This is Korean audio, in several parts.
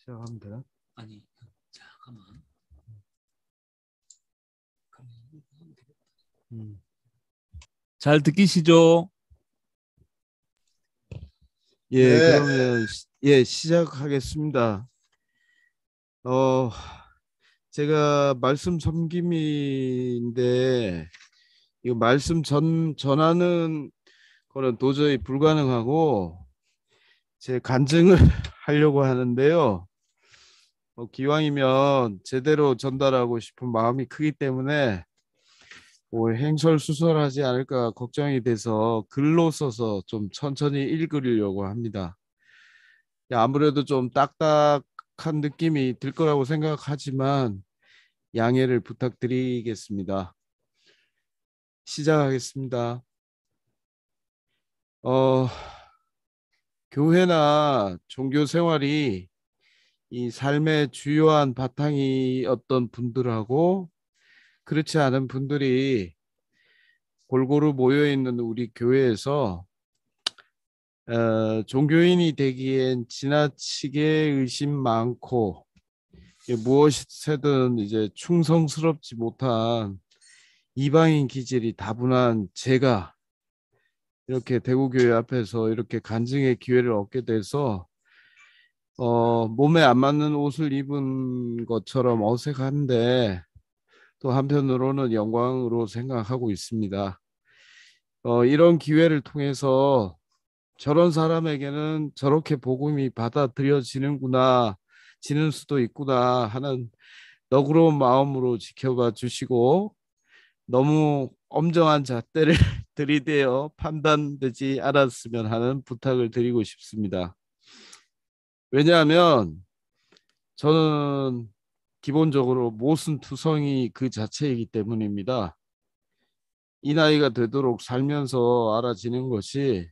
시작하면 되나? 아니, 잠깐만. 잘 듣기시죠? 예, 네. 그러면 시작하겠습니다. 제가 말씀 섬김인데 이거 말씀 전하는 거는 도저히 불가능하고 제 간증을 하려고 하는데요. 기왕이면 제대로 전달하고 싶은 마음이 크기 때문에 행설수설하지 않을까 걱정이 돼서 글로 써서 좀 천천히 읽으려고 합니다. 아무래도 좀 딱딱한 느낌이 들 거라고 생각하지만 양해를 부탁드리겠습니다. 시작하겠습니다. 교회나 종교 생활이 이 삶의 주요한 바탕이었던 분들하고 그렇지 않은 분들이 골고루 모여 있는 우리 교회에서 종교인이 되기엔 지나치게 의심 많고 무엇이든 이제 충성스럽지 못한 이방인 기질이 다분한 제가 이렇게 대구교회 앞에서 이렇게 간증의 기회를 얻게 돼서 몸에 안 맞는 옷을 입은 것처럼 어색한데 또 한편으로는 영광으로 생각하고 있습니다. 이런 기회를 통해서 저런 사람에게는 저렇게 복음이 받아들여지는구나, 지는 수도 있구나 하는 너그러운 마음으로 지켜봐 주시고 너무 엄정한 잣대를 들이대어 판단되지 않았으면 하는 부탁을 드리고 싶습니다. 왜냐하면 저는 기본적으로 모순투성이 그 자체이기 때문입니다. 이 나이가 되도록 살면서 알아지는 것이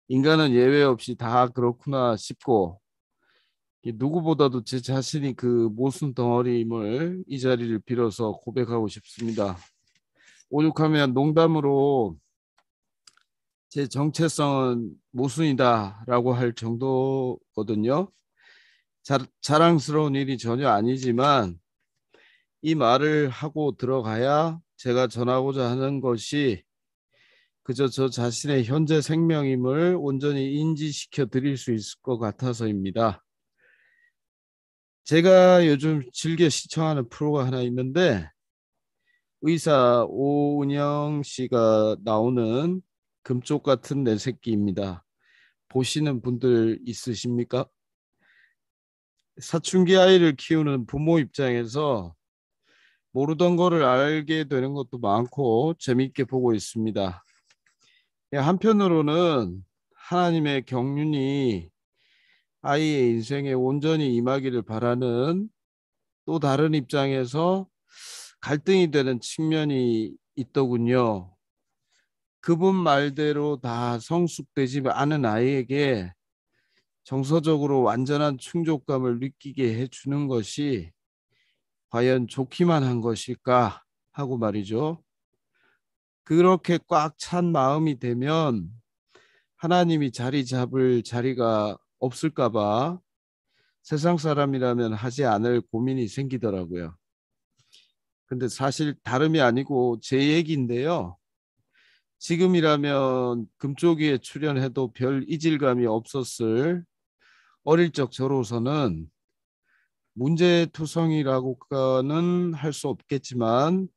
인간은 예외 없이 다 그렇구나 싶고 누구보다도 제 자신이 그 모순 덩어리임을 이 자리를 빌어서 고백하고 싶습니다. 오죽하면 농담으로 제 정체성은 모순이다라고 할 정도거든요. 자랑스러운 일이 전혀 아니지만 이 말을 하고 들어가야 제가 전하고자 하는 것이 그저 저 자신의 현재 생명임을 온전히 인지시켜 드릴 수 있을 것 같아서입니다. 제가 요즘 즐겨 시청하는 프로가 하나 있는데 의사 오은영 씨가 나오는 금쪽 같은 내 새끼입니다. 보시는 분들 있으십니까? 사춘기 아이를 키우는 부모 입장에서 모르던 거를 알게 되는 것도 많고 재미있게 보고 있습니다. 한편으로는 하나님의 경륜이 아이의 인생에 온전히 임하기를 바라는 또 다른 입장에서 갈등이 되는 측면이 있더군요. 그분 말대로 다 성숙되지 않은 아이에게 정서적으로 완전한 충족감을 느끼게 해주는 것이 과연 좋기만 한 것일까 하고 말이죠. 그렇게 꽉 찬 마음이 되면 하나님이 자리 잡을 자리가 없을까 봐 세상 사람이라면 하지 않을 고민이 생기더라고요. 근데 사실 다름이 아니고 제 얘기인데요. 지금이라면 금쪽이에 출연해도 별 이질감이 없었을 어릴 적 저로서는 문제투성이라고는 할 수 없겠지만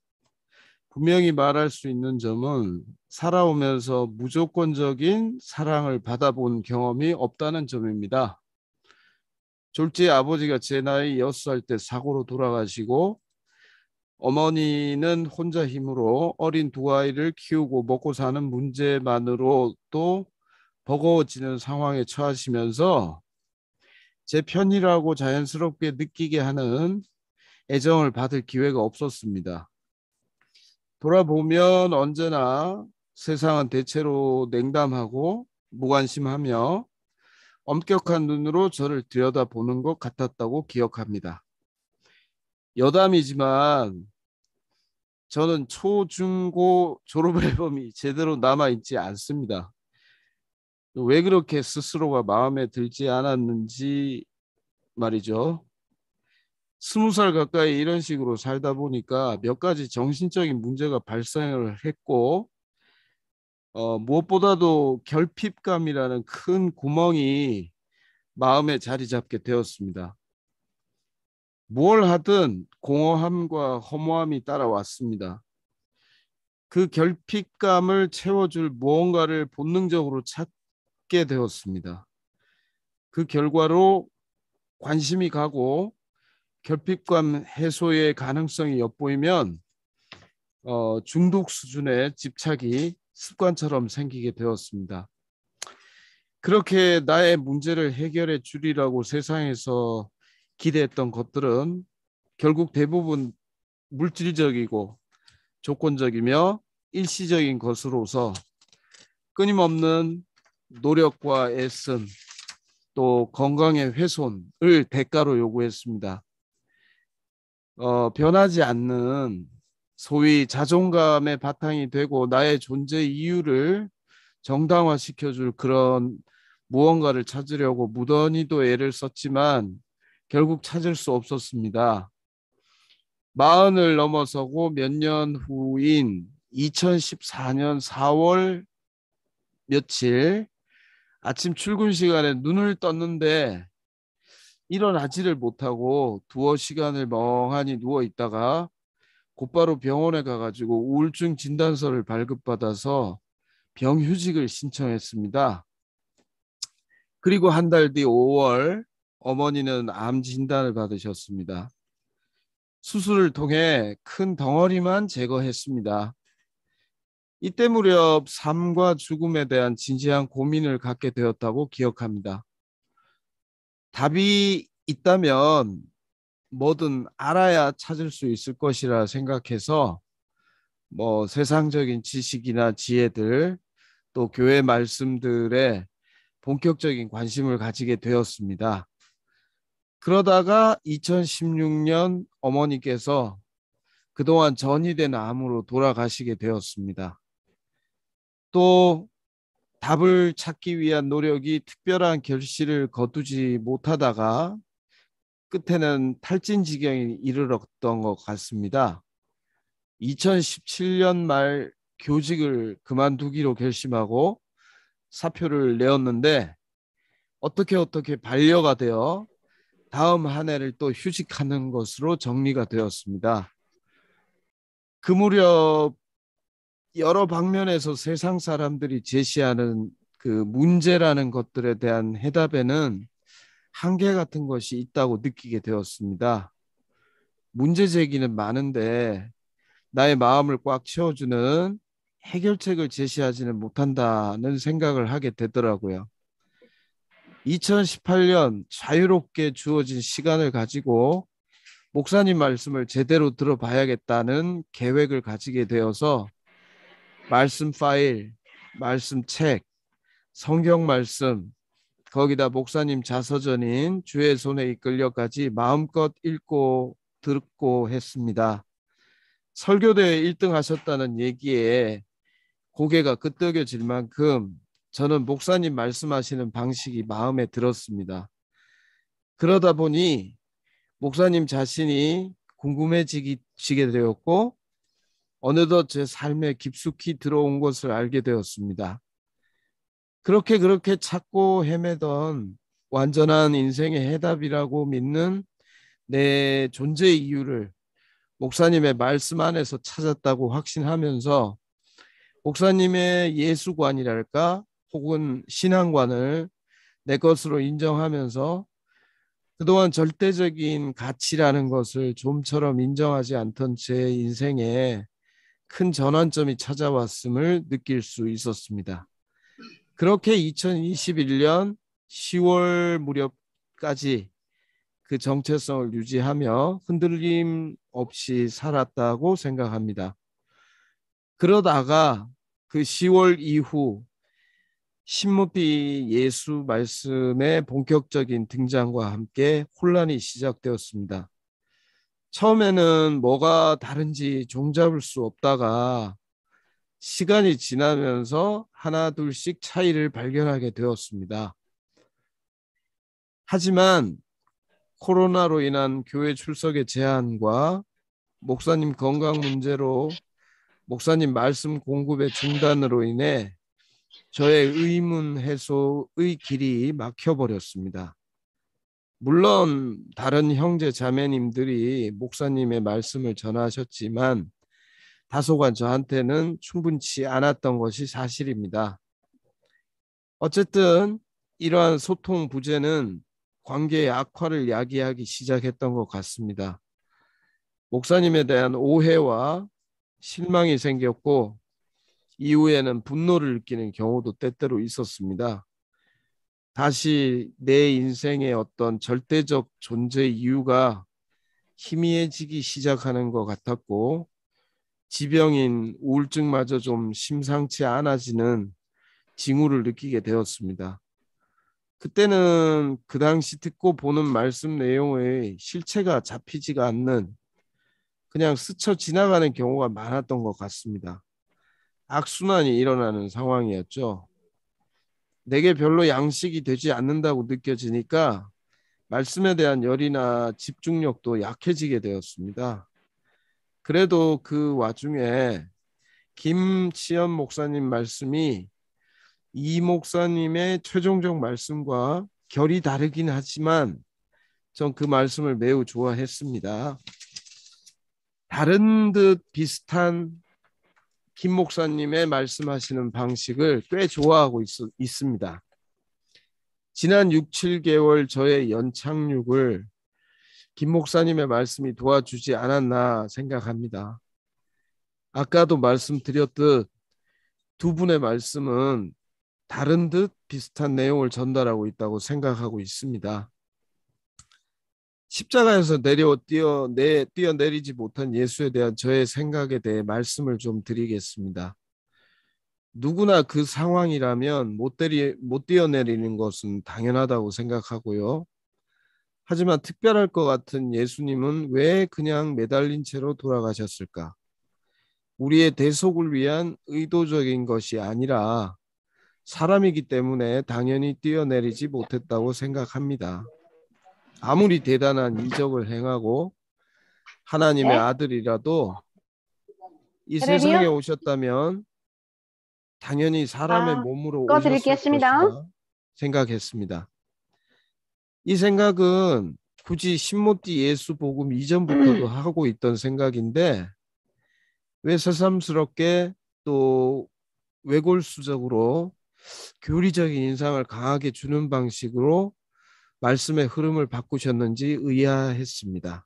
분명히 말할 수 있는 점은 살아오면서 무조건적인 사랑을 받아본 경험이 없다는 점입니다. 졸지의 아버지가 제 나이 6살 때 사고로 돌아가시고 어머니는 혼자 힘으로 어린 두 아이를 키우고 먹고 사는 문제만으로도 버거워지는 상황에 처하시면서 제 편이라고 자연스럽게 느끼게 하는 애정을 받을 기회가 없었습니다. 돌아보면 언제나 세상은 대체로 냉담하고 무관심하며 엄격한 눈으로 저를 들여다보는 것 같았다고 기억합니다. 여담이지만 저는 초, 중, 고 졸업 앨범이 제대로 남아있지 않습니다. 왜 그렇게 스스로가 마음에 들지 않았는지 말이죠. 20살 가까이 이런 식으로 살다 보니까 몇 가지 정신적인 문제가 발생을 했고, 무엇보다도 결핍감이라는 큰 구멍이 마음에 자리 잡게 되었습니다. 뭘 하든 공허함과 허무함이 따라왔습니다. 그 결핍감을 채워줄 무언가를 본능적으로 찾게 되었습니다. 그 결과로 관심이 가고 결핍감 해소의 가능성이 엿보이면 중독 수준의 집착이 습관처럼 생기게 되었습니다. 그렇게 나의 문제를 해결해 주리라고 세상에서 기대했던 것들은 결국 대부분 물질적이고 조건적이며 일시적인 것으로서 끊임없는 노력과 애씀 또 건강의 훼손을 대가로 요구했습니다. 변하지 않는 소위 자존감의 바탕이 되고 나의 존재 이유를 정당화시켜줄 그런 무언가를 찾으려고 무던히도 애를 썼지만 결국 찾을 수 없었습니다. 40을 넘어서고 몇 년 후인 2014년 4월 며칠 아침 출근 시간에 눈을 떴는데 일어나지를 못하고 두어 시간을 멍하니 누워 있다가 곧바로 병원에 가가지고 우울증 진단서를 발급받아서 병휴직을 신청했습니다. 그리고 한 달 뒤 5월 어머니는 암 진단을 받으셨습니다. 수술을 통해 큰 덩어리만 제거했습니다. 이때 무렵 삶과 죽음에 대한 진지한 고민을 갖게 되었다고 기억합니다. 답이 있다면 뭐든 알아야 찾을 수 있을 것이라 생각해서 세상적인 지식이나 지혜들 또 교회 말씀들에 본격적인 관심을 가지게 되었습니다. 그러다가 2016년 어머니께서 그동안 전이된 암으로 돌아가시게 되었습니다. 또 답을 찾기 위한 노력이 특별한 결실을 거두지 못하다가 끝에는 탈진 지경에 이르렀던 것 같습니다. 2017년 말 교직을 그만두기로 결심하고 사표를 내었는데 어떻게 반려가 되어 다음 한 해를 또 휴직하는 것으로 정리가 되었습니다. 그 무렵 여러 방면에서 세상 사람들이 제시하는 그 문제라는 것들에 대한 해답에는 한계 같은 것이 있다고 느끼게 되었습니다. 문제 제기는 많은데 나의 마음을 꽉 채워주는 해결책을 제시하지는 못한다는 생각을 하게 되더라고요. 2018년 자유롭게 주어진 시간을 가지고 목사님 말씀을 제대로 들어봐야겠다는 계획을 가지게 되어서 말씀 파일, 말씀 책, 성경 말씀, 거기다 목사님 자서전인 주의 손에 이끌려까지 마음껏 읽고 듣고 했습니다. 설교대회 1등 하셨다는 얘기에 고개가 끄덕여질 만큼 저는 목사님 말씀하시는 방식이 마음에 들었습니다. 그러다 보니 목사님 자신이 궁금해지게 되었고 어느덧 제 삶에 깊숙이 들어온 것을 알게 되었습니다. 그렇게 찾고 헤매던 완전한 인생의 해답이라고 믿는 내 존재 이유를 목사님의 말씀 안에서 찾았다고 확신하면서 목사님의 예수관이랄까 혹은 신앙관을 내 것으로 인정하면서 그동안 절대적인 가치라는 것을 좀처럼 인정하지 않던 제 인생에 큰 전환점이 찾아왔음을 느낄 수 있었습니다. 그렇게 2021년 10월 무렵까지 그 정체성을 유지하며 흔들림 없이 살았다고 생각합니다. 그러다가 그 10월 이후 신무비 예수 말씀의 본격적인 등장과 함께 혼란이 시작되었습니다. 처음에는 뭐가 다른지 종잡을 수 없다가 시간이 지나면서 하나 둘씩 차이를 발견하게 되었습니다. 하지만 코로나로 인한 교회 출석의 제한과 목사님 건강 문제로 목사님 말씀 공급의 중단으로 인해 저의 의문 해소의 길이 막혀버렸습니다. 물론 다른 형제 자매님들이 목사님의 말씀을 전하셨지만 다소간 저한테는 충분치 않았던 것이 사실입니다. 어쨌든 이러한 소통 부재는 관계의 악화를 야기하기 시작했던 것 같습니다. 목사님에 대한 오해와 실망이 생겼고 이후에는 분노를 느끼는 경우도 때때로 있었습니다. 다시 내 인생의 어떤 절대적 존재 이유가 희미해지기 시작하는 것 같았고 지병인 우울증마저 좀 심상치 않아지는 징후를 느끼게 되었습니다. 그때는 그 당시 듣고 보는 말씀 내용의 실체가 잡히지가 않는 그냥 스쳐 지나가는 경우가 많았던 것 같습니다. 악순환이 일어나는 상황이었죠. 내게 별로 양식이 되지 않는다고 느껴지니까 말씀에 대한 열이나 집중력도 약해지게 되었습니다. 그래도 그 와중에 김치연 목사님 말씀이 이 목사님의 최종적 말씀과 결이 다르긴 하지만 전 그 말씀을 매우 좋아했습니다. 다른 듯 비슷한 김 목사님의 말씀하시는 방식을 꽤 좋아하고 있습니다. 지난 6, 7개월 저의 연착륙을 김 목사님의 말씀이 도와주지 않았나 생각합니다. 아까도 말씀드렸듯 두 분의 말씀은 다른 듯 비슷한 내용을 전달하고 있다고 생각하고 있습니다. 십자가에서 뛰어내리지 못한 예수에 대한 저의 생각에 대해 말씀을 좀 드리겠습니다. 누구나 그 상황이라면 못 뛰어내리는 것은 당연하다고 생각하고요. 하지만 특별할 것 같은 예수님은 왜 그냥 매달린 채로 돌아가셨을까? 우리의 대속을 위한 의도적인 것이 아니라 사람이기 때문에 당연히 뛰어내리지 못했다고 생각합니다. 아무리 대단한 이적을 행하고 하나님의 네? 아들이라도 이 테레비요? 세상에 오셨다면 당연히 사람의 몸으로 오셨을 꺼드리겠습니다. 것이라 생각했습니다. 이 생각은 굳이 신모띠 예수 복음 이전부터도 하고 있던 생각인데 왜 새삼스럽게 또 외골수적으로 교리적인 인상을 강하게 주는 방식으로 말씀의 흐름을 바꾸셨는지 의아했습니다.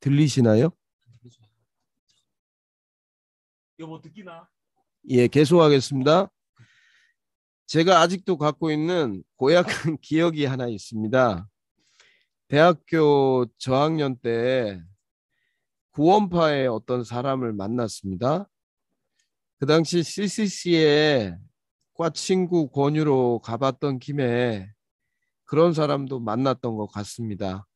들리시나요? 여보 듣기나? 예, 계속하겠습니다. 제가 아직도 갖고 있는 고약한 기억이 하나 있습니다. 대학교 저학년 때 구원파의 어떤 사람을 만났습니다. 그 당시 CCC에 과 친구 권유로 가봤던 김에 그런 사람도 만났던 것 같습니다.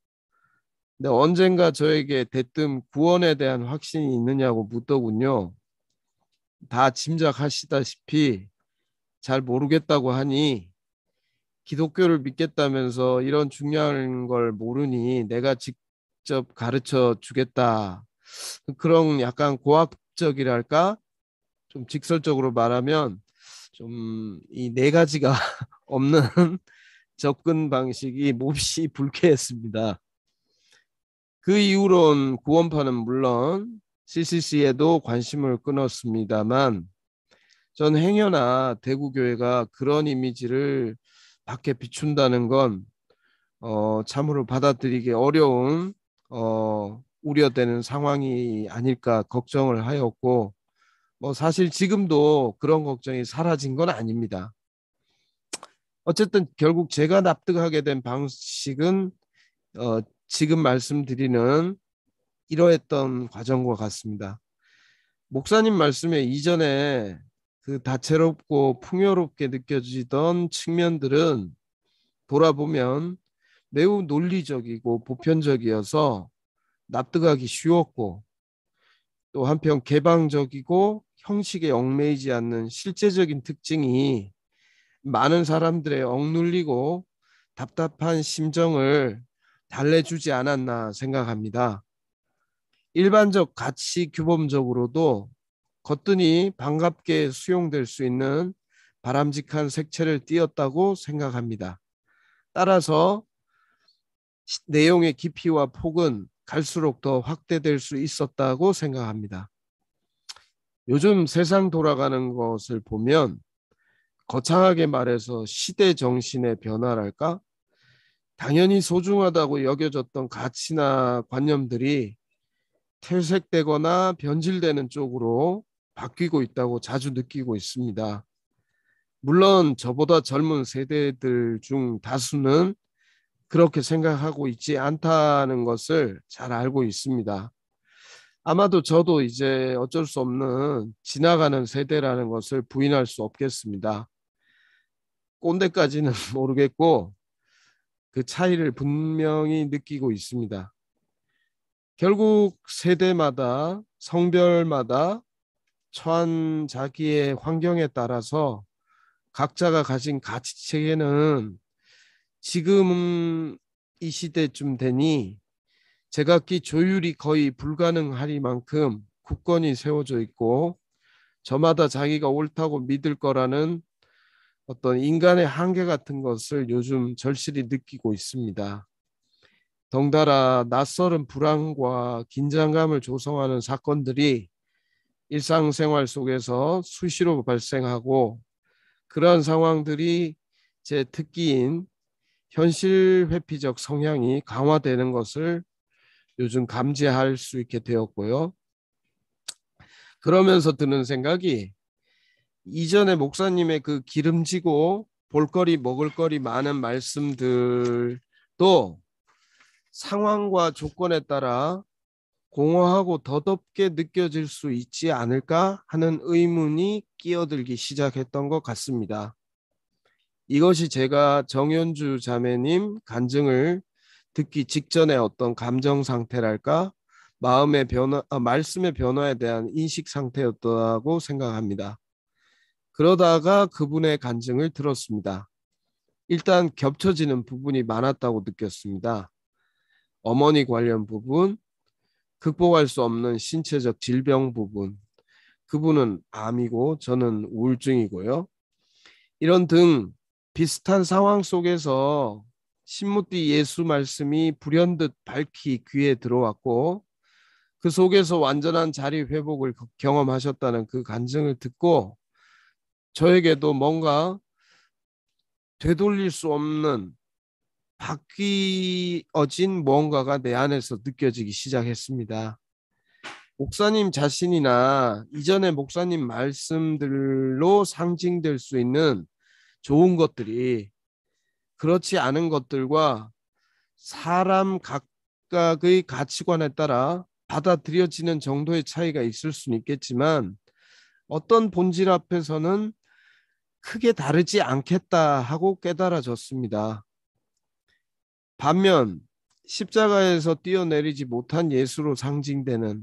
근데 언젠가 저에게 대뜸 구원에 대한 확신이 있느냐고 묻더군요. 다 짐작하시다시피 잘 모르겠다고 하니 기독교를 믿겠다면서 이런 중요한 걸 모르니 내가 직접 가르쳐 주겠다. 그런 약간 고학적이랄까? 좀 직설적으로 말하면 좀 이 네 가지가 없는 접근 방식이 몹시 불쾌했습니다. 그 이후론 구원파는 물론 CCC에도 관심을 끊었습니다만 전 행여나 대구교회가 그런 이미지를 밖에 비춘다는 건 참으로 받아들이기 어려운 우려되는 상황이 아닐까 걱정을 하였고 뭐 사실 지금도 그런 걱정이 사라진 건 아닙니다. 어쨌든 결국 제가 납득하게 된 방식은 지금 말씀드리는 이러했던 과정과 같습니다. 목사님 말씀에 이전에 그 다채롭고 풍요롭게 느껴지던 측면들은 돌아보면 매우 논리적이고 보편적이어서 납득하기 쉬웠고 또 한편 개방적이고 형식에 얽매이지 않는 실제적인 특징이 많은 사람들의 억눌리고 답답한 심정을 달래주지 않았나 생각합니다. 일반적 가치 규범적으로도 거뜬히 반갑게 수용될 수 있는 바람직한 색채를 띄었다고 생각합니다. 따라서 내용의 깊이와 폭은 갈수록 더 확대될 수 있었다고 생각합니다. 요즘 세상 돌아가는 것을 보면 거창하게 말해서 시대 정신의 변화랄까? 당연히 소중하다고 여겨졌던 가치나 관념들이 퇴색되거나 변질되는 쪽으로 바뀌고 있다고 자주 느끼고 있습니다. 물론 저보다 젊은 세대들 중 다수는 그렇게 생각하고 있지 않다는 것을 잘 알고 있습니다. 아마도 저도 이제 어쩔 수 없는 지나가는 세대라는 것을 부인할 수 없겠습니다. 꼰대까지는 모르겠고 그 차이를 분명히 느끼고 있습니다. 결국 세대마다 성별마다 처한 자기의 환경에 따라서 각자가 가진 가치 체계는 지금 이 시대쯤 되니 제각기 조율이 거의 불가능하리만큼 굳건히 세워져 있고 저마다 자기가 옳다고 믿을 거라는 어떤 인간의 한계 같은 것을 요즘 절실히 느끼고 있습니다. 덩달아 낯설은 불안과 긴장감을 조성하는 사건들이 일상생활 속에서 수시로 발생하고 그러한 상황들이 제 특기인 현실 회피적 성향이 강화되는 것을 요즘 감지할 수 있게 되었고요. 그러면서 드는 생각이 이전에 목사님의 그 기름지고 볼거리 먹을거리 많은 말씀들도 상황과 조건에 따라 공허하고 더덥게 느껴질 수 있지 않을까 하는 의문이 끼어들기 시작했던 것 같습니다. 이것이 제가 정현주 자매님 간증을 듣기 직전의 어떤 감정 상태랄까 마음의 변화, 말씀의 변화에 대한 인식 상태였다고 생각합니다. 그러다가 그분의 간증을 들었습니다. 일단 겹쳐지는 부분이 많았다고 느꼈습니다. 어머니 관련 부분, 극복할 수 없는 신체적 질병 부분, 그분은 암이고 저는 우울증이고요. 이런 등 비슷한 상황 속에서 신무띠 예수 말씀이 불현듯 밝히 귀에 들어왔고 그 속에서 완전한 자리 회복을 경험하셨다는 그 간증을 듣고 저에게도 뭔가 되돌릴 수 없는 바뀌어진 무언가가 내 안에서 느껴지기 시작했습니다. 목사님 자신이나 이전의 목사님 말씀들로 상징될 수 있는 좋은 것들이 그렇지 않은 것들과 사람 각각의 가치관에 따라 받아들여지는 정도의 차이가 있을 수는 있겠지만 어떤 본질 앞에서는 크게 다르지 않겠다 하고 깨달아졌습니다. 반면 십자가에서 뛰어내리지 못한 예수로 상징되는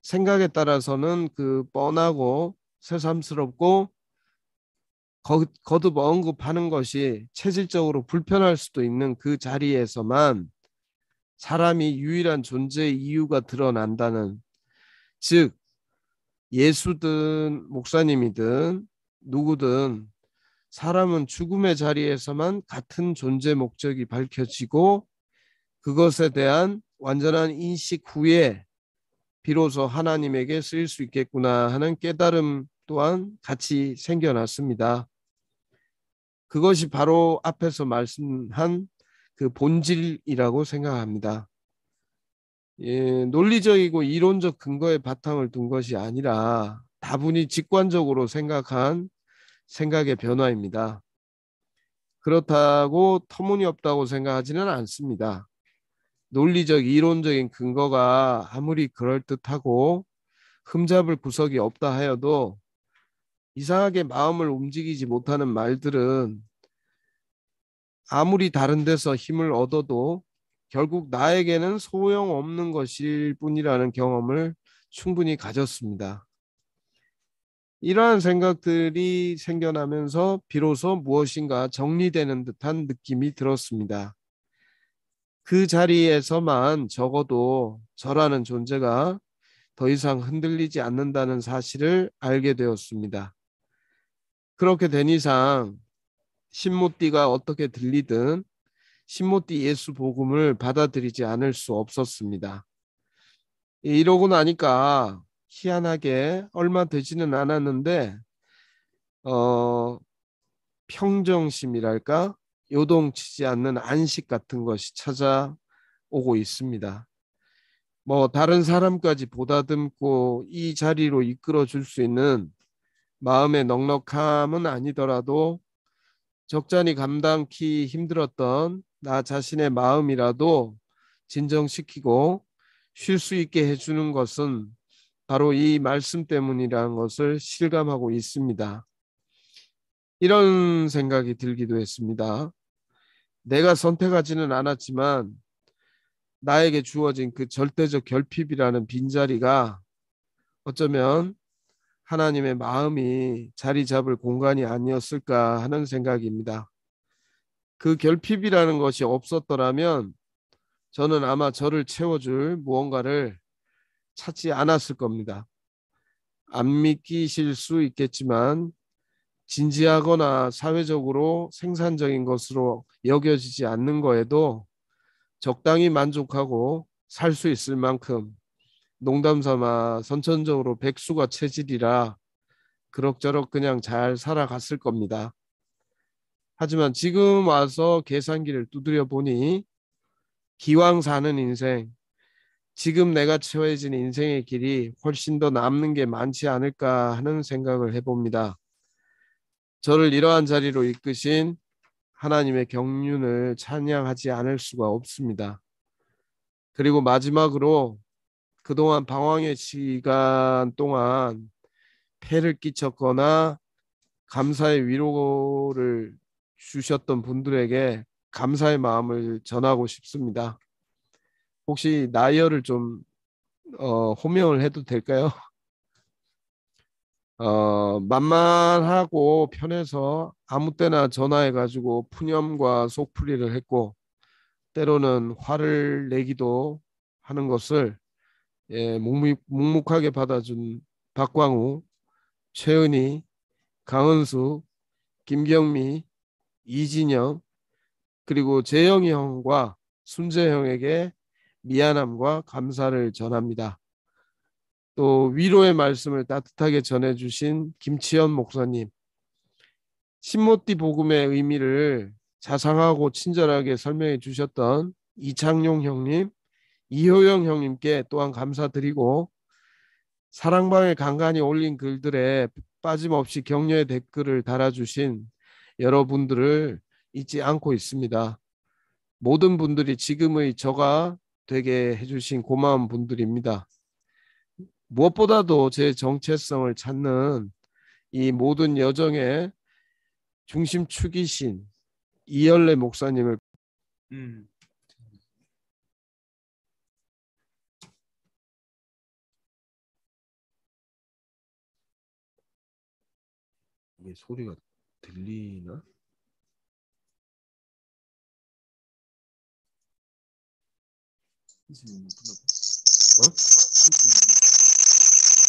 생각에 따라서는 그 뻔하고 새삼스럽고 거듭 언급하는 것이 체질적으로 불편할 수도 있는 그 자리에서만 사람이 유일한 존재의 이유가 드러난다는, 즉 예수든 목사님이든 누구든 사람은 죽음의 자리에서만 같은 존재 목적이 밝혀지고 그것에 대한 완전한 인식 후에 비로소 하나님에게 쓰일 수 있겠구나 하는 깨달음 또한 같이 생겨났습니다. 그것이 바로 앞에서 말씀한 그 본질이라고 생각합니다. 논리적이고 이론적 근거에 바탕을 둔 것이 아니라 다분히 직관적으로 생각한 생각의 변화입니다. 그렇다고 터무니없다고 생각하지는 않습니다. 논리적 이론적인 근거가 아무리 그럴듯하고 흠잡을 구석이 없다 하여도 이상하게 마음을 움직이지 못하는 말들은 아무리 다른 데서 힘을 얻어도 결국 나에게는 소용없는 것일 뿐이라는 경험을 충분히 가졌습니다. 이러한 생각들이 생겨나면서 비로소 무엇인가 정리되는 듯한 느낌이 들었습니다. 그 자리에서만 적어도 저라는 존재가 더 이상 흔들리지 않는다는 사실을 알게 되었습니다. 그렇게 된 이상 신모띠가 어떻게 들리든 신모띠 예수 복음을 받아들이지 않을 수 없었습니다. 이러고 나니까 희한하게 얼마 되지는 않았는데 평정심이랄까 요동치지 않는 안식 같은 것이 찾아오고 있습니다. 뭐 다른 사람까지 보다듬고 이 자리로 이끌어 줄 수 있는 마음의 넉넉함은 아니더라도 적잖이 감당키 힘들었던 나 자신의 마음이라도 진정시키고 쉴 수 있게 해주는 것은 바로 이 말씀 때문이라는 것을 실감하고 있습니다. 이런 생각이 들기도 했습니다. 내가 선택하지는 않았지만 나에게 주어진 그 절대적 결핍이라는 빈자리가 어쩌면 하나님의 마음이 자리 잡을 공간이 아니었을까 하는 생각입니다. 그 결핍이라는 것이 없었더라면 저는 아마 저를 채워줄 무언가를 찾지 않았을 겁니다. 안 믿기실 수 있겠지만 진지하거나 사회적으로 생산적인 것으로 여겨지지 않는 거에도 적당히 만족하고 살 수 있을 만큼 농담 삼아 선천적으로 백수가 체질이라 그럭저럭 그냥 잘 살아갔을 겁니다. 하지만 지금 와서 계산기를 두드려 보니 기왕 사는 인생, 지금 내가 처해진 인생의 길이 훨씬 더 남는 게 많지 않을까 하는 생각을 해봅니다. 저를 이러한 자리로 이끄신 하나님의 경륜을 찬양하지 않을 수가 없습니다. 그리고 마지막으로 그동안 방황의 시간 동안 폐를 끼쳤거나 감사의 위로를 주셨던 분들에게 감사의 마음을 전하고 싶습니다. 혹시 나이어를 좀 호명을 해도 될까요? 만만하고 편해서 아무 때나 전화해가지고 푸념과 속풀이를 했고 때로는 화를 내기도 하는 것을 묵묵하게 받아준 박광우, 최은희, 강은수, 김경미, 이진영 그리고 재영이 형과 순재 형에게 미안함과 감사를 전합니다. 또 위로의 말씀을 따뜻하게 전해주신 김치현 목사님, 신모띠 복음의 의미를 자상하고 친절하게 설명해 주셨던 이창용 형님, 이효영 형님께 또한 감사드리고 사랑방에 간간히 올린 글들에 빠짐없이 격려의 댓글을 달아주신 여러분들을 잊지 않고 있습니다. 모든 분들이 지금의 저가 되게 해주신 고마운 분들입니다. 무엇보다도 제 정체성을 찾는 이 모든 여정의 중심축이신 이열래 목사님을 이게 소리가 들리나? 어?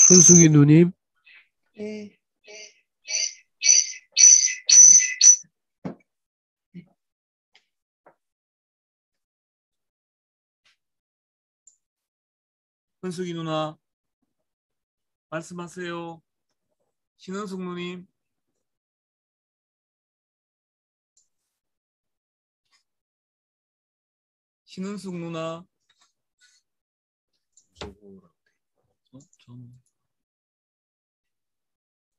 현숙이 누님? 네. 현숙이 누나 말씀하세요. 신은숙 누님. 신은숙 누나.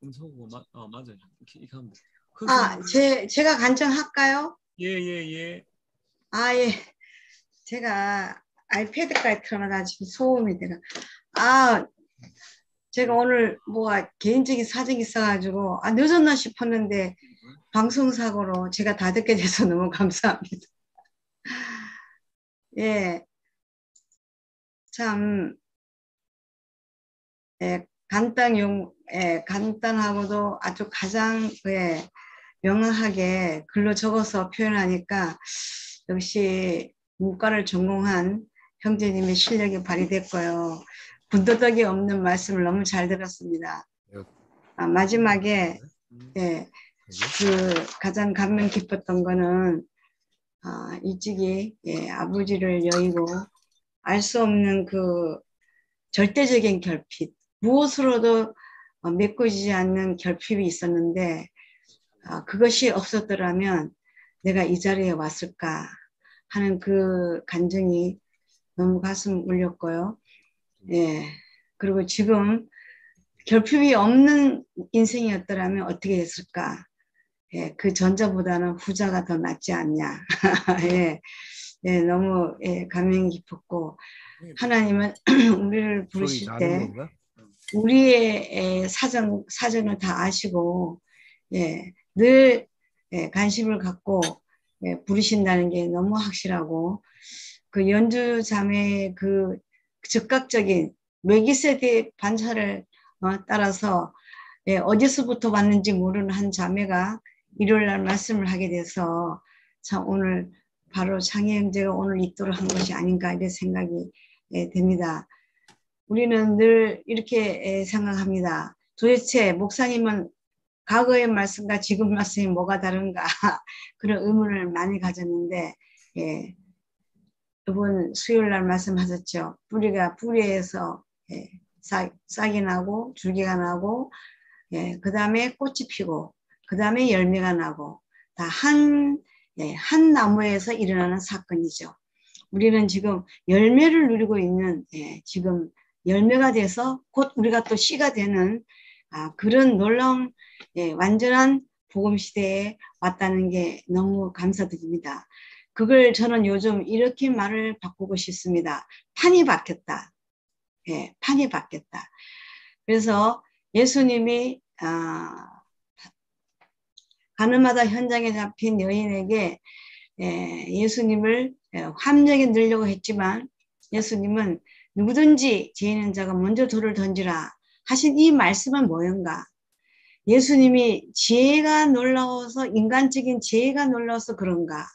음소거 맞아요. 이렇게 하면 돼. 제가 간청할까요? 예. 예. 제가 아이패드까지 틀어놔가지고 소음이 돼가. 제가 오늘 뭐가 개인적인 사정이 있어가지고 늦었나 싶었는데 방송사고로 제가 다 듣게 돼서 너무 감사합니다. 예, 참, 예, 간단하고도 아주 가장, 예, 명확하게 글로 적어서 표현하니까 역시 문과를 전공한 형제님의 실력이 발휘됐고요. 군더더기 없는 말씀을 너무 잘 들었습니다. 마지막에 예, 그 가장 감명 깊었던 거는 일찍이 예, 아버지를 여의고 알 수 없는 그 절대적인 결핍, 무엇으로도 메꿔지지 않는 결핍이 있었는데 그것이 없었더라면 내가 이 자리에 왔을까 하는 그 감정이 너무 가슴 울렸고요. 예. 그리고 지금 결핍이 없는 인생이었더라면 어떻게 됐을까? 예, 그 전자보다는 후자가 더 낫지 않냐. 예, 예, 너무 예, 감명이 깊었고 하나님은 우리를 부르실 때 우리의 사정을 다 아시고 예, 늘 예, 관심을 갖고 예, 부르신다는 게 너무 확실하고 그 연주 자매의 그 즉각적인 멜기세덱 반차를 따라서 예, 어디서부터 왔는지 모르는 한 자매가 일요일날 말씀을 하게 돼서 참 오늘 바로 장애 형제가 오늘 있도록 한 것이 아닌가 이런 생각이 예, 됩니다. 우리는 늘 이렇게 생각합니다. 도대체 목사님은 과거의 말씀과 지금 말씀이 뭐가 다른가 그런 의문을 많이 가졌는데 예, 이번 수요일날 말씀하셨죠. 뿌리가 뿌리에서 예, 싹이 나고 줄기가 나고 예, 그 다음에 꽃이 피고 그 다음에 열매가 나고 다 한 나무에서 일어나는 사건이죠. 우리는 지금 열매를 누리고 있는 예, 지금 열매가 돼서 곧 우리가 또 씨가 되는 그런 놀라운 예, 완전한 복음 시대에 왔다는 게 너무 감사드립니다. 그걸 저는 요즘 이렇게 말을 바꾸고 싶습니다. 판이 바뀌었다. 예, 판이 바뀌었다. 그래서 예수님이 가늠하다 현장에 잡힌 여인에게 예수님을 함정에 넣으려고 했지만 예수님은 누구든지 죄 있는 자가 먼저 돌을 던지라 하신 이 말씀은 뭐였는가? 예수님이 지혜가 놀라워서 인간적인 지혜가 놀라워서 그런가?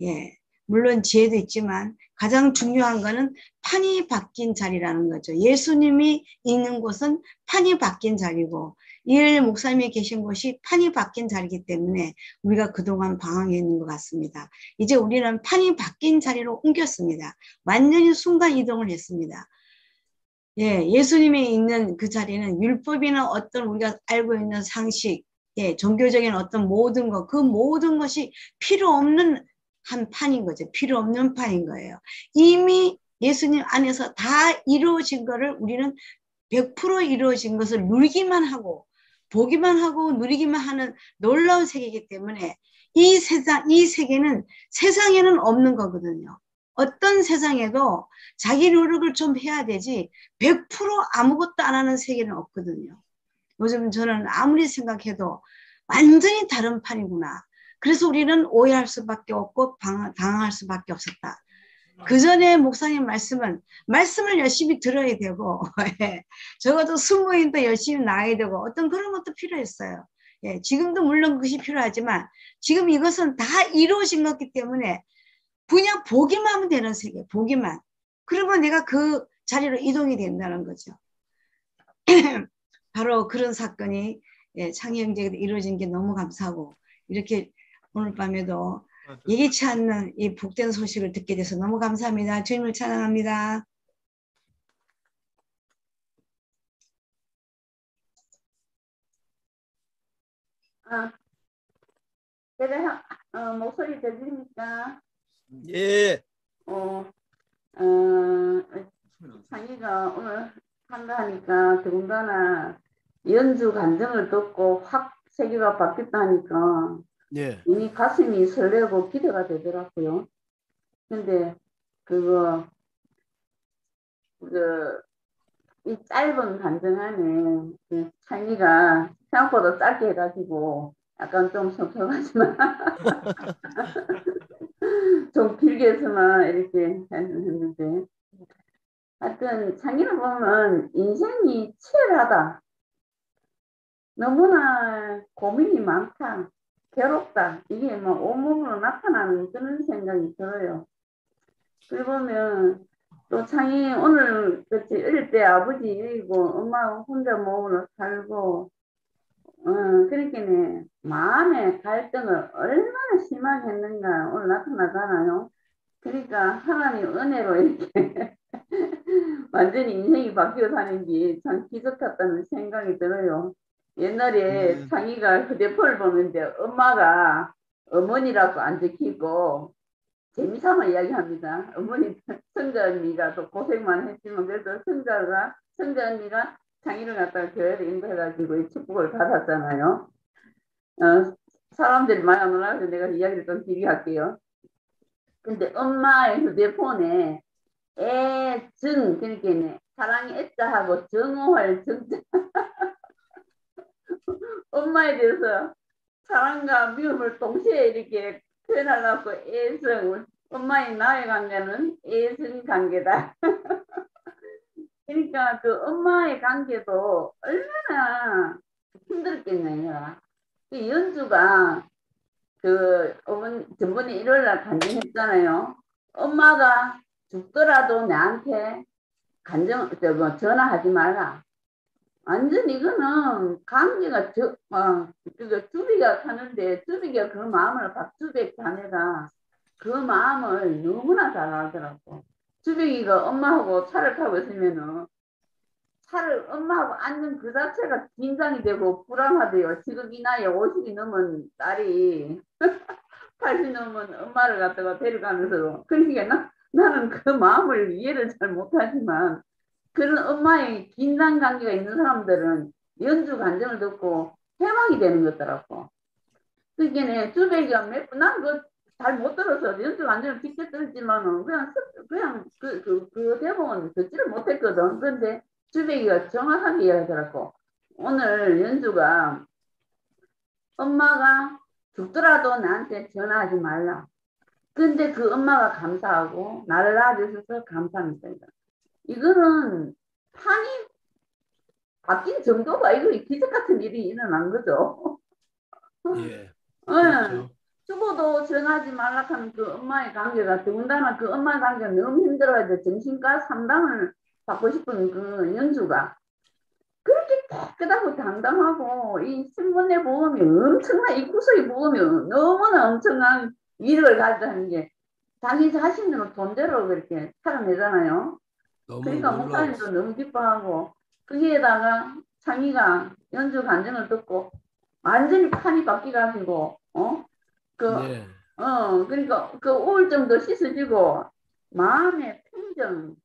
예, 물론 지혜도 있지만 가장 중요한 거는 판이 바뀐 자리라는 거죠. 예수님이 있는 곳은 판이 바뀐 자리고 이엘 목사님이 계신 곳이 판이 바뀐 자리이기 때문에 우리가 그동안 방황해 있는 것 같습니다. 이제 우리는 판이 바뀐 자리로 옮겼습니다. 완전히 순간 이동을 했습니다. 예, 예수님이 있는 그 자리는 율법이나 어떤 우리가 알고 있는 상식, 예, 종교적인 어떤 모든 것, 그 모든 것이 필요 없는 한 판인 거죠. 필요 없는 판인 거예요. 이미 예수님 안에서 다 이루어진 거를 우리는 100% 이루어진 것을 누리기만 하고 보기만 하고 누리기만 하는 놀라운 세계이기 때문에 이 세계는 세상에는 없는 거거든요. 어떤 세상에도 자기 노력을 좀 해야 되지 100% 아무것도 안 하는 세계는 없거든요. 요즘 저는 아무리 생각해도 완전히 다른 판이구나. 그래서 우리는 오해할 수밖에 없고 당황할 수밖에 없었다. 그 전에 목사님 말씀을 열심히 들어야 되고 적어도 수모임도 열심히 나가야 되고 어떤 그런 것도 필요했어요. 예, 지금도 물론 그것이 필요하지만 지금 이것은 다 이루어진 것이기 때문에 그냥 보기만 하면 되는 세계, 보기만. 그러면 내가 그 자리로 이동이 된다는 거죠. 바로 그런 사건이 예, 창희 형제가 이루어진 게 너무 감사하고 이렇게 오늘 밤에도 예기치 않는 이 복된 소식을 듣게 돼서 너무 감사합니다. 주님을 찬양합니다. 목소리 들립니까? 예. 창희가 오늘 한다 하니까 더군다나 연주 감정을 듣고 확 세계가 바뀌었다 하니까 예. 이미 가슴이 설레고 기대가 되더라고요. 근데 이 짧은 감정 안에 창희가 생각보다 짧게 해가지고 약간 좀 섭섭하지만 좀 길게 해서만 이렇게 했는데 하여튼 창의를 보면 인생이 치열하다. 너무나 고민이 많다. 괴롭다. 이게 뭐 온몸으로 나타나는 그런 생각이 들어요. 그리고 보면 또 창이 오늘 그치 어릴 때 아버지 일이고 엄마 혼자 몸으로 살고 그러니까 마음의 갈등을 얼마나 심하게 했는가 오늘 나타나잖아요. 그러니까 하나님 은혜로 이렇게 완전히 인생이 바뀌어 사는 게 참 기적 같다는 생각이 들어요. 옛날에 창이가 휴대폰을 보는데 엄마가 어머니라고 안 적히고 재미삼아 이야기합니다. 어머니 성자 언니가 또 고생만 했지만 그래도 성자 언니가 창의를 갖다가 교회를 인도해가지고 축복을 받았잖아요. 사람들이 많이 안 올라가서 내가 이야기를 좀 길게 할게요. 근데 엄마의 휴대폰에 애증 그러니까 사랑의 애자하고 정오할 정자 엄마에 대해서 사랑과 미움을 동시에 이렇게 표현하려고 애정 엄마의 나의 관계는 애증 관계다. 그러니까 그 엄마의 관계도 얼마나 힘들겠네요. 그 연주가 그 전번에 일요일날 간증했잖아요. 엄마가 죽더라도 나한테 전화하지 말라. 완전 이거는 관계가 주비가 하는데 주비가 그 마음을 박주백 자매가 그 마음을 너무나 잘 알더라고. 주백이가 엄마하고 차를 타고 있으면은 차를 엄마하고 앉는 그 자체가 긴장이 되고 불안하대요. 지금 이 나이에 50이 넘은 딸이 80 넘은 엄마를 갖다가 데려가면서 그러니까 나는 그 마음을 이해를 잘 못하지만 그런 엄마의 긴장 관계가 있는 사람들은 연주 간증을 듣고 해방이 되는 거더라고. 그러니까 주백이가 난 그 잘 못 들어서 연주 간증을 직접 들었지만은 그냥 그 대목은 듣지를 못했거든. 그런데 주백이가 정확하게 이야기하더라고. 오늘 연주가 엄마가 죽더라도 나한테 전화하지 말라. 근데 그 엄마가 감사하고 나를 낳아주셔서 감사합니다. 이거는 판이 바뀐 정도가 이거 기적 같은 일이 일어난 거죠. 예. 그렇죠. 죽어도 전하지 말라 하는 그 엄마의 관계가 더군다나 그 엄마의 관계가 너무 힘들어가지고 정신과 상담을 받고 싶은 그 연주가 그렇게 깨끗하고 당당하고 이 신분의 보험이 엄청난 이 구석의 보험이 너무나 엄청난 위력을 가졌다는 게 자기 자신으로 돈대로 그렇게 살아내잖아요. 그러니까 목사님도 너무 기뻐하고 거기에다가 창의가 연주 간증을 듣고 완전히 판이 바뀌가지고 그러니까 그 우울증도 씻어지고 마음의 평정,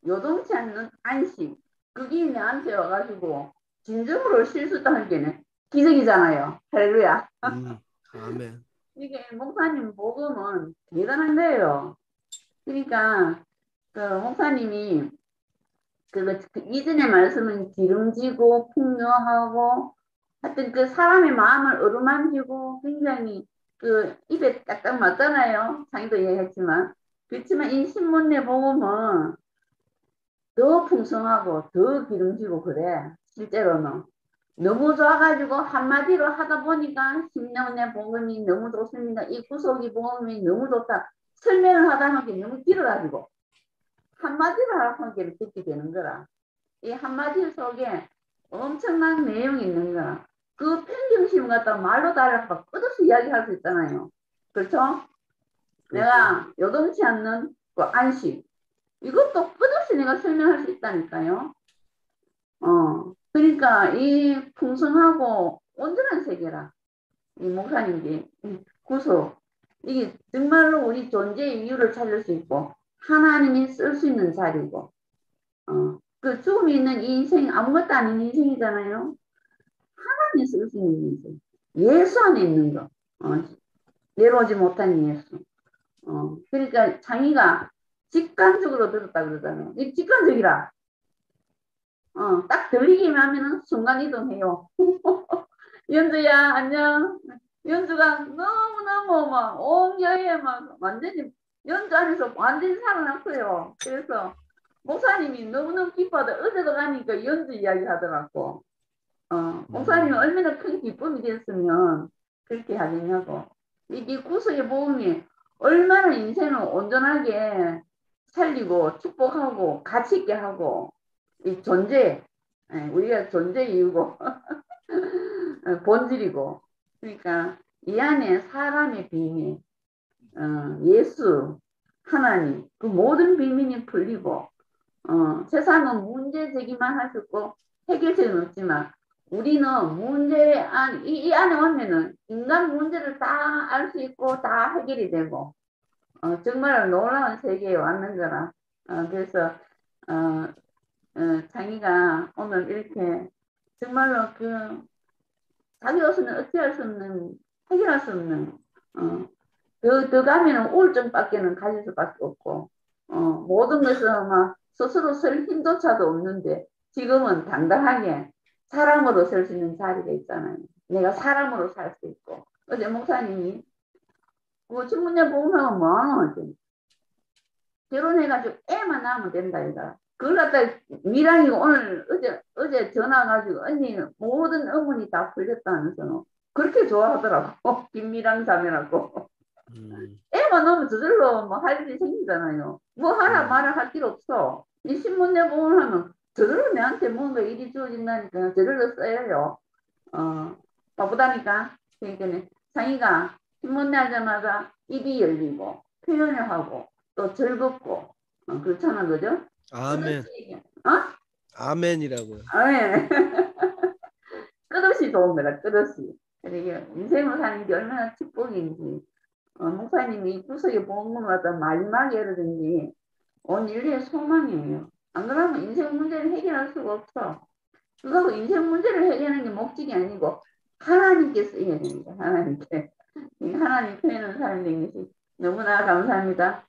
요동치 않는 안식 그게 내한테 와가지고 진정으로 쉴 수 있다는 게 기적이잖아요. 할렐루야. 아멘. 이게 목사님 복음은 대단한 거예요. 그러니까 그 목사님이 그 이전의 말씀은 기름지고 풍요하고 하여튼 그 사람의 마음을 어루만지고 굉장히 그 입에 딱딱 맞잖아요. 자기도 얘기했지만 그렇지만 이 신문의 복음은 더 풍성하고 더 기름지고 그래. 실제로는 너무 좋아가지고 한마디로 하다 보니까 신문의 복음이 너무 좋습니다. 이 구속이 복음이 너무 좋다. 설명을 하다 보니 너무 길어가지고 한마디로 하게 듣게 되는 거라. 이 한마디 속에 엄청난 내용이 있는 거라. 그 평정심 갖다 말로 달아서 끝없이 이야기할 수 있잖아요. 그렇죠? 내가 요동치 않는 그 안식. 이것도 끝없이 내가 설명할 수 있다니까요. 그러니까 이 풍성하고 온전한 세계라. 이 목사님이 구속. 이게 정말로 우리 존재의 이유를 찾을 수 있고 하나님이 쓸 수 있는 자리고 그 죽음이 있는 이 인생이 아무것도 아닌 인생이잖아요. 하나님이 쓸 수 있는 인생. 예수 안에 있는 거. 내려오지 못한 예수. 그러니까 창의가 직관적으로 들었다 그러잖아요. 이 직관적이라. 딱 들리기만 하면은 순간 이동해요. 연주야 안녕. 연주가 너무너무 막 온 교회에 막 완전히 연주 안에서 완전히 살아났어요. 그래서 목사님이 너무너무 기뻐하다. 어제도 가니까 연주 이야기 하더라고. 목사님이 얼마나 큰 기쁨이 됐으면 그렇게 하겠냐고. 이 구속의 복음이 얼마나 인생을 온전하게 살리고 축복하고 가치 있게 하고 이 존재, 우리가 존재 이유고 본질이고, 그러니까 이 안에 사람의 비밀, 예수, 하나님, 그 모든 비밀이 풀리고, 세상은 문제 제기만 할 수 있고 해결책은 없지만 우리는 문제 이 안에 오면은 인간 문제를 다 알 수 있고 다 해결이 되고, 정말 놀라운 세계에 왔는 거라. 그래서 자기가 오늘 이렇게 정말로 그 자기 없으면 어찌할 수 없는, 해결할 수 없는, 더 가면은 우울증밖에는 가질 수밖에 없고, 모든 것을 막 스스로 설 힘조차도 없는데 지금은 당당하게 사람으로 설 수 있는 자리가 있잖아요. 내가 사람으로 살 수 있고. 어제 목사님이 그 신문에 보면 뭐하노? 결혼해가지고 애만 낳으면 된다 이거. 그걸 갖다 미랑이 오늘 어제 전화가지고 언니 모든 어머니 다 풀렸다면서 그렇게 좋아하더라고. 김미랑 자매라고. 애만 넣으면 저절로 뭐 할 일이 생기잖아요. 뭐 하라 말아 할 필요 없어. 이 신문 내보면 하면 저절로 내한테 뭔가 일이 주어진다니까 저절로 써요. 바쁘다니까. 그러니까 자기가 신문 내자마자 입이 열리고 표현을 하고 또 즐겁고 그렇잖아, 그죠? 아멘. 아멘이라고요. 아멘. 끝없이 좋은 거다, 끝없이. 이게 인생을 사는 게 얼마나 축복인지. 목사님이 구석에 복음을 갖다 마지막에 열어든지 온 인류의 소망이에요. 안 그러면 인생 문제를 해결할 수가 없어. 그거 인생 문제를 해결하는 게 목적이 아니고 하나님께 쓰여야 됩니다. 하나님께. 하나님 표현을 사는 것이 너무나 감사합니다.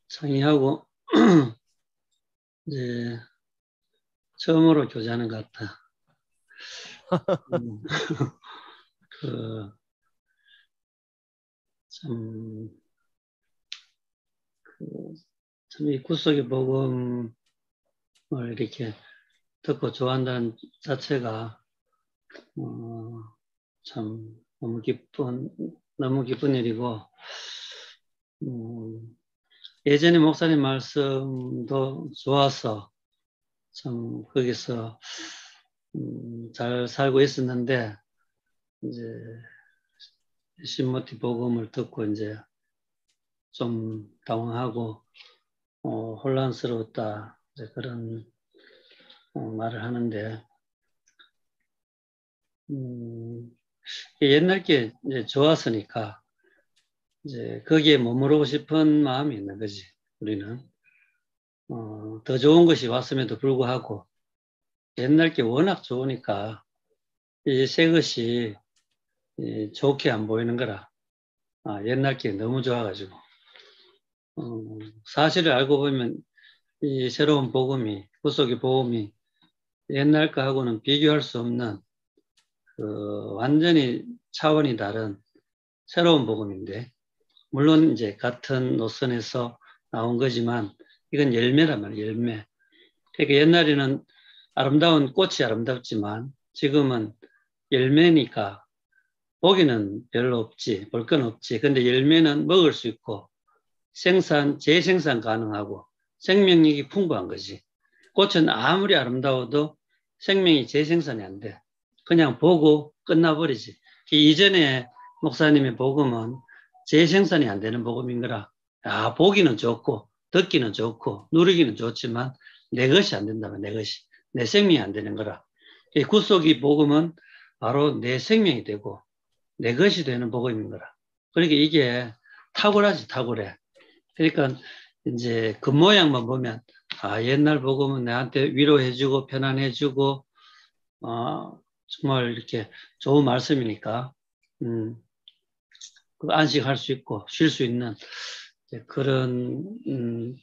창의하고 이제 처음으로 교제하는 것 같아. 참 이 구속의 복음을 이렇게 듣고 좋아한다는 자체가 참 너무 기쁜 일이고, 예전에 목사님 말씀도 좋아서 참 거기서 잘 살고 있었는데, 이제 신모티 복음을 듣고 이제 좀 당황하고 혼란스러웠다, 이제 그런 말을 하는데, 옛날 게 이제 좋았으니까 이제 거기에 머무르고 싶은 마음이 있는 거지. 우리는 더 좋은 것이 왔음에도 불구하고 옛날 게 워낙 좋으니까 이 새 것이 좋게 안 보이는 거라. 옛날 게 너무 좋아가지고 사실을 알고 보면 이 새로운 복음이, 구속의 복음이 옛날 거하고는 비교할 수 없는 완전히 차원이 다른 새로운 복음인데, 물론 이제 같은 노선에서 나온 거지만 이건 열매란 말이에요. 열매. 그러니까 옛날에는 아름다운 꽃이 아름답지만 지금은 열매니까 보기는 별로 없지, 볼 건 없지. 근데 열매는 먹을 수 있고 재생산 가능하고 생명력이 풍부한 거지. 꽃은 아무리 아름다워도 생명이 재생산이 안 돼. 그냥 보고 끝나버리지. 이전에 목사님의 복음은 재생산이 안 되는 복음인 거라. 보기는 좋고 듣기는 좋고 누리기는 좋지만 내 것이 안 된다면 내 것이. 내 생명이 안 되는 거라. 이 구속의 복음은 바로 내 생명이 되고 내 것이 되는 복음인 거라. 그러니까 이게 탁월하지, 탁월해. 그러니까 이제 그 모양만 보면 옛날 복음은 내한테 위로해주고 편안해주고 정말 이렇게 좋은 말씀이니까 안식할 수 있고 쉴 수 있는 그런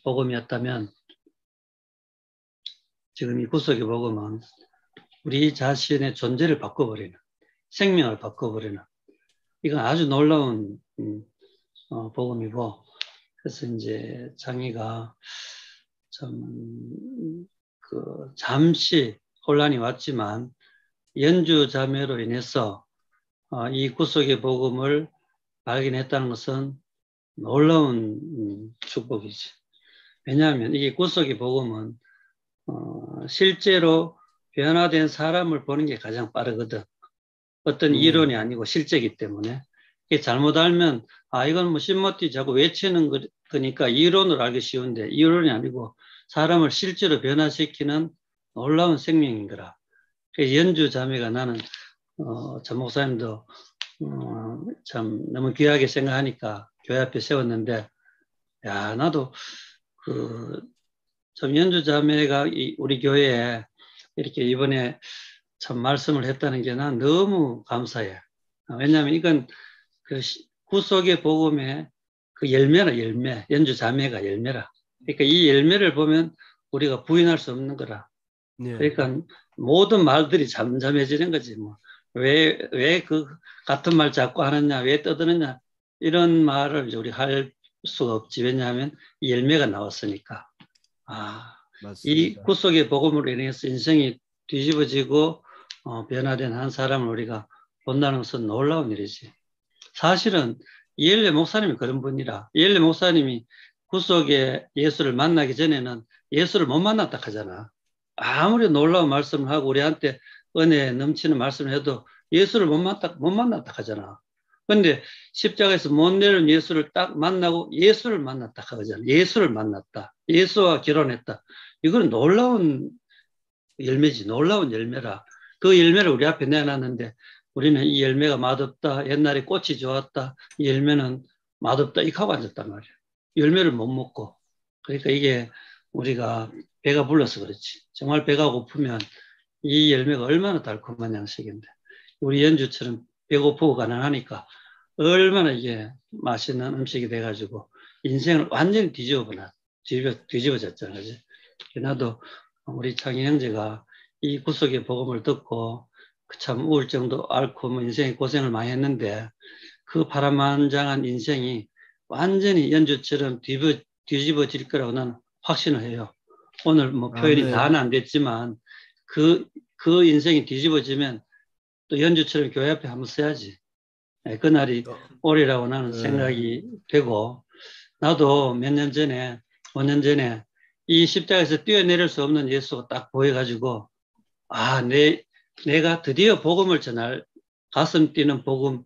복음이었다면 지금 이 구속의 복음은 우리 자신의 존재를 바꿔버리는, 생명을 바꿔버리는, 이건 아주 놀라운 복음이고, 그래서 이제 장이가 참 잠시 혼란이 왔지만 연주 자매로 인해서 이 구속의 복음을 발견했다는 것은 놀라운 축복이지. 왜냐하면 이 구속의 복음은 실제로 변화된 사람을 보는 게 가장 빠르거든. 어떤 이론이 아니고 실제이기 때문에. 이게 잘못 알면 이건 뭐 신모티 자꾸 외치는 거니까 이론으로 알기 쉬운데 이론이 아니고 사람을 실제로 변화시키는 놀라운 생명인 거라. 그래서 연주 자매가 나는 전 목사님도 참 너무 귀하게 생각하니까 교회 앞에 세웠는데, 야, 나도 참 연주 자매가 우리 교회에 이렇게 이번에 참 말씀을 했다는 게 난 너무 감사해. 왜냐하면 이건 구속의 복음의 그 열매라, 열매. 연주 자매가 열매라. 그러니까 이 열매를 보면 우리가 부인할 수 없는 거라. 그러니까 모든 말들이 잠잠해지는 거지. 뭐. 왜 그 같은 말 자꾸 하느냐, 왜 떠드느냐, 이런 말을 이제 우리 할 수가 없지. 왜냐하면 이 열매가 나왔으니까. 이 구속의 복음으로 인해서 인생이 뒤집어지고 변화된 한 사람을 우리가 본다는 것은 놀라운 일이지. 사실은 이엘레 목사님이 그런 분이라. 이엘레 목사님이 구속의 예수를 만나기 전에는 예수를 못 만났다 하잖아. 아무리 놀라운 말씀을 하고 우리한테 은혜 넘치는 말씀을 해도 예수를 못 만났다 하잖아. 근데 십자가에서 못 내려온 예수를 딱 만나고 예수를 만났다 하잖아. 예수를 만났다. 예수와 결혼했다. 이건 놀라운 열매지. 놀라운 열매라. 그 열매를 우리 앞에 내놨는데 우리는 이 열매가 맛없다. 옛날에 꽃이 좋았다. 이 열매는 맛없다. 이렇게 하고 앉았단 말이야. 열매를 못 먹고. 그러니까 이게 우리가 배가 불러서 그렇지. 정말 배가 고프면 이 열매가 얼마나 달콤한 양식인데. 우리 연주처럼 배고프고 가난하니까 얼마나 이게 맛있는 음식이 돼가지고 인생을 완전히 뒤집어졌잖아. 그지? 나도 우리 창희 형제가 이 구속의 복음을 듣고 참 우울증도 앓고 뭐 인생에 고생을 많이 했는데 그 파란만장한 인생이 완전히 연주처럼 뒤집어질 거라고 나는 확신을 해요. 오늘 뭐 표현이 다는 안 됐지만 그 인생이 뒤집어지면 또 연주처럼 교회 앞에 한번 써야지. 그날이 오리라고 나는 생각이 되고, 나도 몇 년 전에, 5년 전에 이 십자가에서 뛰어내릴 수 없는 예수가 딱 보여가지고, 내가 드디어 복음을 전할, 가슴 뛰는 복음이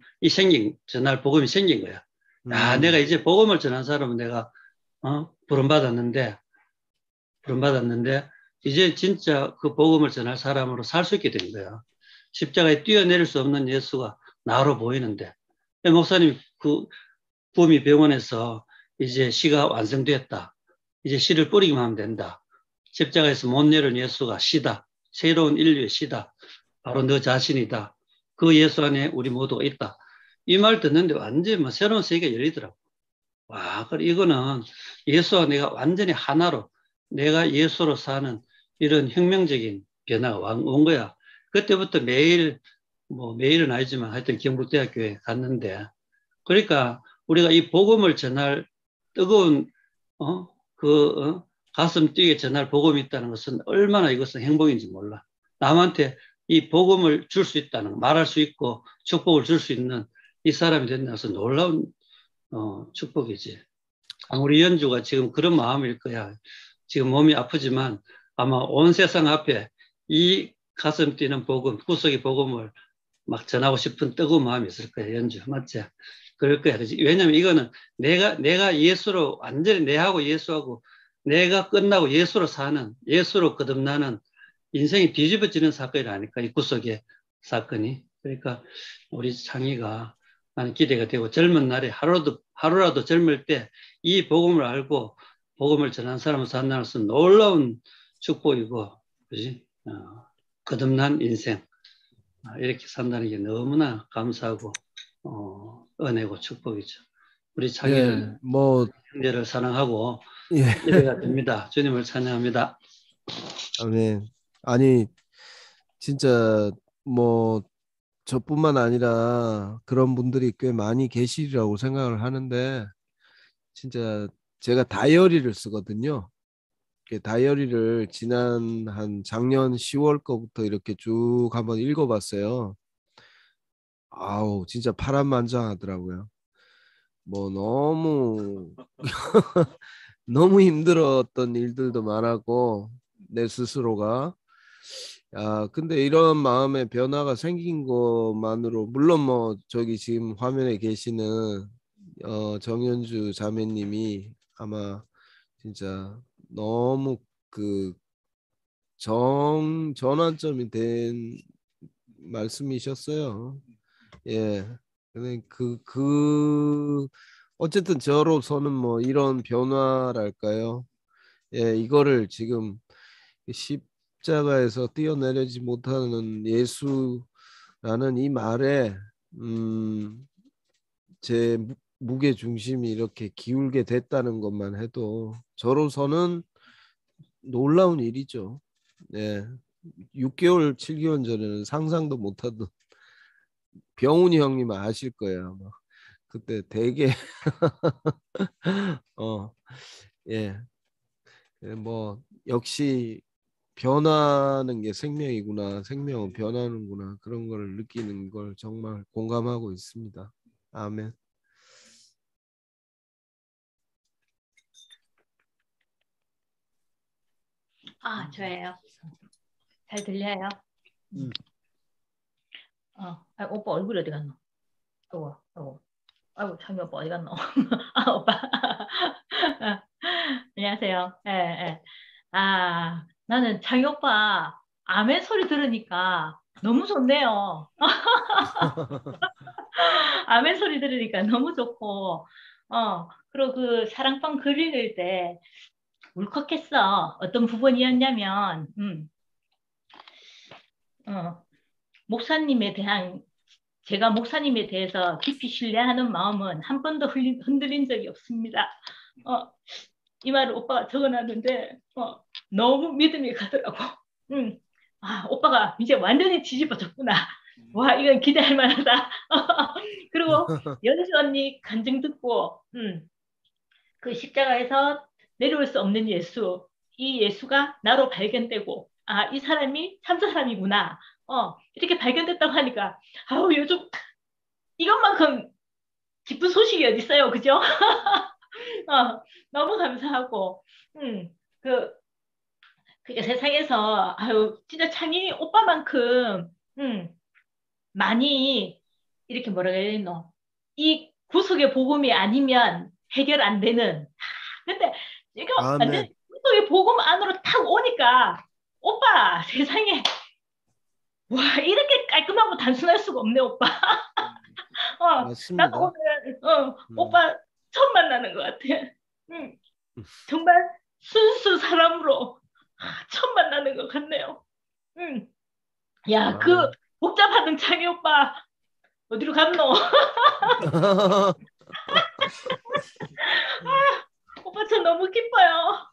전할 복음이 생긴 거야. 내가 이제 복음을 전한 사람은 내가, 부름받았는데, 이제 진짜 그 복음을 전할 사람으로 살 수 있게 된 거야. 십자가에 뛰어내릴 수 없는 예수가 나로 보이는데, 목사님 그 부미 병원에서 이제 시가 완성됐다. 이제 시를 뿌리기만 하면 된다. 십자가에서 못 내려온 예수가 시다. 새로운 인류의 시다. 바로 너 자신이다. 그 예수 안에 우리 모두가 있다. 이 말 듣는데 완전히 뭐 새로운 세계가 열리더라고. 그래 이거는 예수와 내가 완전히 하나로, 내가 예수로 사는 이런 혁명적인 변화가 온 거야. 그때부터 매일은 아니지만 하여튼 경북대학교에 갔는데, 그러니까 우리가 이 복음을 전할 뜨거운 가슴 뛰게 전할 복음이 있다는 것은 얼마나 이것은 행복인지 몰라. 남한테 이 복음을 줄 수 있다는 거, 말할 수 있고 축복을 줄 수 있는 이 사람이 된다는 것은 놀라운 축복이지. 우리 연주가 지금 그런 마음일 거야. 지금 몸이 아프지만 아마 온 세상 앞에 이 가슴 뛰는 복음, 구속의 복음을 막 전하고 싶은 뜨거운 마음이 있을 거야, 연주. 맞지? 그럴 거야. 그치? 왜냐면 이거는 내가 예수로, 완전히 내하고 예수하고 내가 끝나고 예수로 사는, 예수로 거듭나는 인생이 뒤집어지는 사건이라니까, 이 구속의 사건이. 그러니까 우리 창희가 나는 기대가 되고, 젊은 날에 하루라도 젊을 때 이 복음을 알고 복음을 전한 사람을 산다는 것은 놀라운 축복이고, 그지? 거듭난 인생. 이렇게 산다는 게 너무나 감사하고, 은혜고 축복이죠. 우리 창의는 예, 뭐, 형제를 사랑하고 예, 이래가 됩니다. 주님을 찬양합니다. 아멘. 아니, 진짜 뭐 저뿐만 아니라 그런 분들이 꽤 많이 계시리라고 생각을 하는데, 진짜 제가 다이어리를 쓰거든요. 다이어리를 지난 한 작년 10월 거부터 이렇게 쭉 한번 읽어봤어요. 아우, 진짜 파란만장하더라고요. 뭐 너무 너무 힘들었던 일들도 많았고 내 스스로가, 근데 이런 마음의 변화가 생긴 것만으로, 물론 뭐 저기 지금 화면에 계시는 정현주 자매님이 아마 진짜 너무 그 전환점이 된 말씀이셨어요. 예. 근데 어쨌든 저로서는 뭐 이런 변화랄까요? 예, 이거를 지금 십자가에서 뛰어내리지 못하는 예수라는 이 말에, 제 무게 중심이 이렇게 기울게 됐다는 것만 해도 저로서는 놀라운 일이죠. 예. 6개월, 7개월 전에는 상상도 못하던, 병훈이 형님 아실 거예요, 아마. 그때 되게 어, 예. 뭐 역시 변하는 게 생명이구나. 생명은 변하는구나. 그런 걸 느끼는 걸 정말 공감하고 있습니다. 아멘. 저예요. 잘 들려요? 오빠 얼굴 어디 갔노? 아이고, 창희 오빠 어디 갔노? 오빠. 안녕하세요. 예, 예. 나는 창희 오빠 아멘 소리 들으니까 너무 좋네요. 아멘 소리 들으니까 너무 좋고, 그리고 그 사랑방 글 읽을 때 울컥했어. 어떤 부분이었냐면, 목사님에 대한, 제가 목사님에 대해서 깊이 신뢰하는 마음은 한 번도 흔들린 적이 없습니다. 이 말을 오빠가 적어놨는데, 너무 믿음이 가더라고. 오빠가 이제 완전히 뒤집어졌구나. 와, 이건 기대할 만하다. 그리고 연수 언니 간증 듣고, 그 십자가에서 내려올 수 없는 예수, 이 예수가 나로 발견되고, 이 사람이 참 사람이구나. 이렇게 발견됐다고 하니까, 요즘 이것만큼 기쁜 소식이 어디 있어요, 그죠? 너무 감사하고, 그게 세상에서, 진짜 창희 오빠만큼, 많이, 이렇게 뭐라 해야 되노? 이 구속의 복음이 아니면 해결 안 되는. 근데 이거 완전 구속의 복음 안으로 탁 오니까, 오빠, 세상에, 와, 이렇게 깔끔하고 단순할 수가 없네, 오빠. 맞습니다. 나도 오늘, 오빠 처음 만나는 것 같아. 정말 순수 사람으로 처음 만나는 것 같네요. 야, 그 복잡하던 창희 오빠 어디로 갔노? 오빠 저 너무 기뻐요.